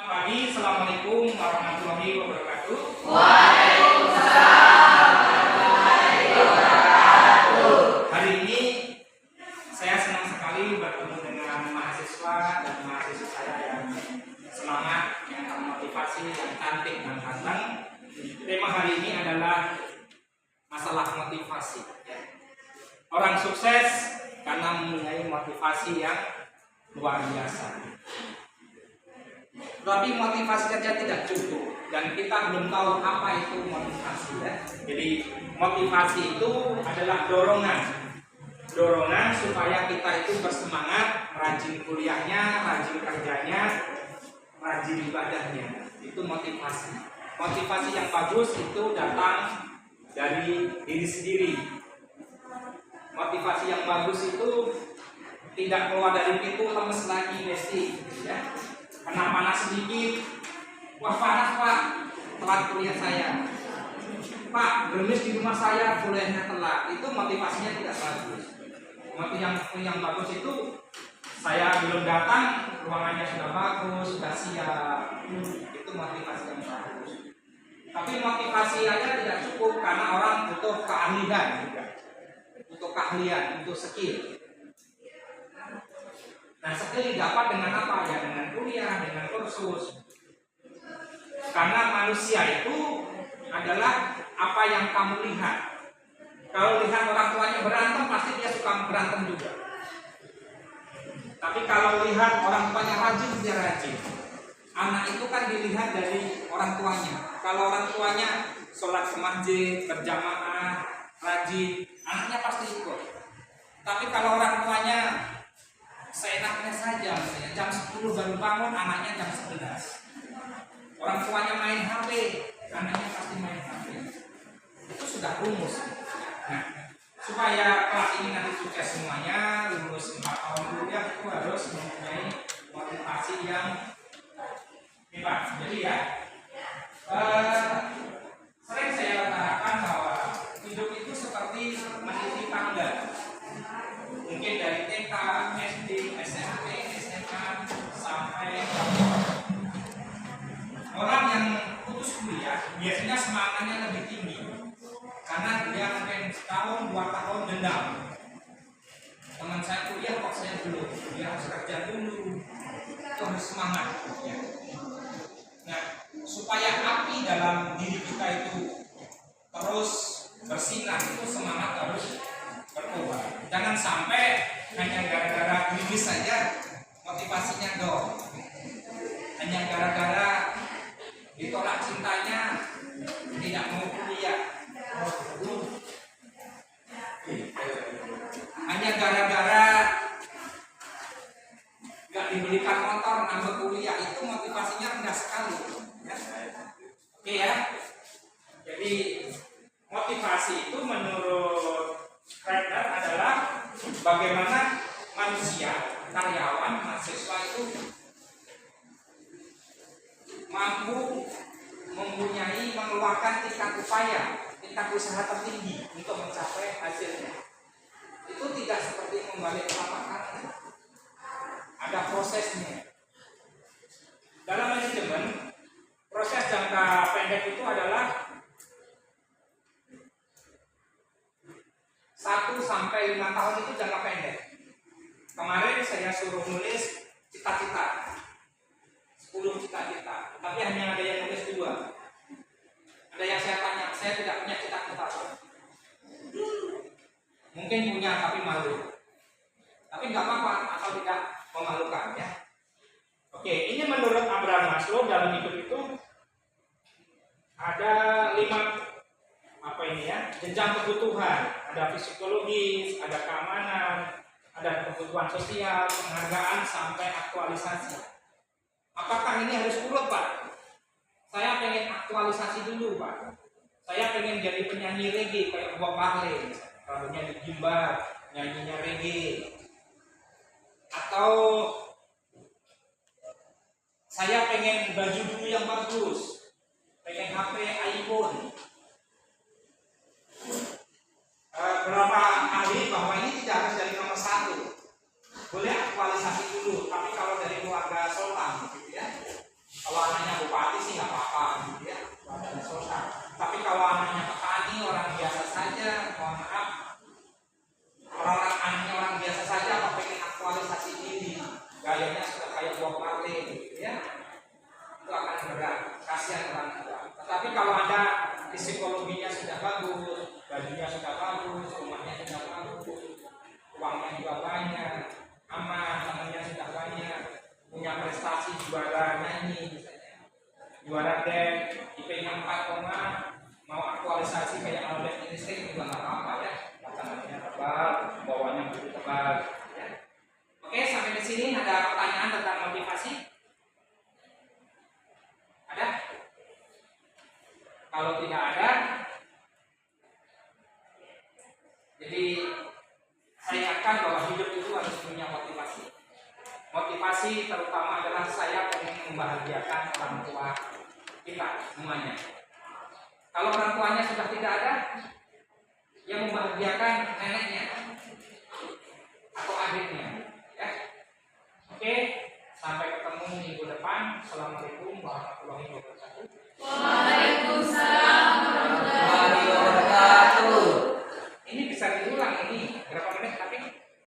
pagi, Assalamualaikum warahmatullahi wabarakatuh. Waalaikumsalam warahmatullahi wabarakatuh. Hari ini saya senang sekali bertemu dengan mahasiswa dan mahasiswa saya yang semangat, yang termotivasi, yang cantik dan ganteng. Tema hari ini adalah masalah motivasi. Orang sukses karena mempunyai motivasi yang luar biasa. Tapi motivasi saja tidak cukup dan kita belum tahu apa itu motivasi ya. Jadi motivasi itu adalah dorongan supaya kita itu bersemangat, rajin kuliahnya, rajin kerjanya, rajin ibadahnya. Itu motivasi. Motivasi yang bagus itu datang dari diri sendiri. Motivasi yang bagus itu tidak keluar dari pintu lemes lagi besti ya. Kena panas sedikit, wah panas pak, telat kuliah saya. Pak, gerimis di rumah saya, kuliahnya telat. Itu motivasinya tidak bagus. Motivasi yang bagus itu saya belum datang, ruangannya sudah bagus, sudah siap. Itu motivasi yang bagus. Tapi motivasi aja tidak cukup karena orang butuh keahlian juga. Butuh keahlian, butuh skill. Nah, skill didapat dengan apa? Ya dengan kuliah, dengan kursus. Karena manusia itu adalah apa yang kamu lihat. Kalau lihat orang tuanya berantem, pasti dia suka berantem juga. Tapi kalau lihat orang tuanya rajin, dia rajin. Anak itu kan dilihat dari orang tuanya. Kalau orang tuanya sholat ke masjid, berjamaah, rajin, anaknya pasti ikut. Tapi kalau orang tuanya seenaknya saja, misalnya jam 10 baru bangun, anaknya jam 11. Orang tuanya main HP, anaknya pasti main HP. Itu sudah rumus. Nah, supaya kelas ini nanti sukses semuanya, lulus 4 tahun kuliah itu harus mempunyai motivasi yang hebat. Jadi ya, sering saya katakan bahwa hidup itu seperti meniti tangga. Mungkin dari TK, SD, SMP, SMA sampai doktor. Orang yang putus kuliah biasanya semangatnya lebih tinggi karena dia mungkin setahun, 2 tahun dendam. Teman saya kuliah kok saya belum, dia harus kerja dulu, itu harus semangat. Ya. Nah, supaya api dalam diri kita itu terus bersinar, itu semangat harus berkobar. Jangan sampai hanya gara-gara gerimis saja motivasinya dong. Hanya gara-gara ditolak cintanya tidak mau kuliah. Hanya gara-gara nggak dibelikan motor nambah kuliah, itu motivasinya rendah sekali. Ya. Oke ya. Jadi motivasi itu menurut Redner adalah bagaimana manusia, karyawan, mahasiswa itu mampu mempunyai, mengeluarkan tingkat upaya, tingkat usaha tertinggi untuk mencapai hasilnya. Itu tidak seperti membalik telapak kaki. Ada prosesnya. Dalam manajemen, proses jangka pendek itu adalah 1 sampai 5 tahun itu jangka pendek. Kemarin saya suruh nulis cita-cita 10 cita-cita, tapi hanya ada yang nulis 2. Ada yang saya tanya, saya tidak punya cita-cita. Mungkin punya tapi malu. Tapi nggak apa-apa atau tidak memalukan ya. Oke, ini menurut Abraham Maslow dalam hidup itu ada 5 jenjang kebutuhan. Ada psikologis, ada keamanan, ada kebutuhan sosial, penghargaan sampai aktualisasi. Apakah ini harus urut Pak? Saya pengen aktualisasi dulu Pak. Saya pengen jadi penyanyi reggae kayak Bob Marley, kalau nyanyi gimbal, nyanyinya reggae. Atau saya pengen baju dulu yang bagus, pengen HP iPhone. Berapa ahli bahwa ini tidak harus dari nomor 1. Boleh aktualisasi dulu, tapi kalau dari keluarga sultan gitu ya. Kalau nyanyi misalnya. Juara dance, IP-nya 4, mau aktualisasi kayak Albert Einstein juga nggak apa-apa ya. Kacamatanya tebal, bawahnya begitu tebal. Ya. Oke, sampai di sini ada pertanyaan tentang motivasi? Ada? Kalau tidak ada, jadi saya ingatkan bahwa hidup itu harus punya motivasi. Motivasi terutama adalah saya ingin membahagiakan orang tua kita semuanya. Kalau orang tuanya sudah tidak ada, yang membahagiakan neneknya atau adiknya, ya. Oke, sampai ketemu minggu depan. Assalamualaikum warahmatullahi wabarakatuh. Waalaikumsalam.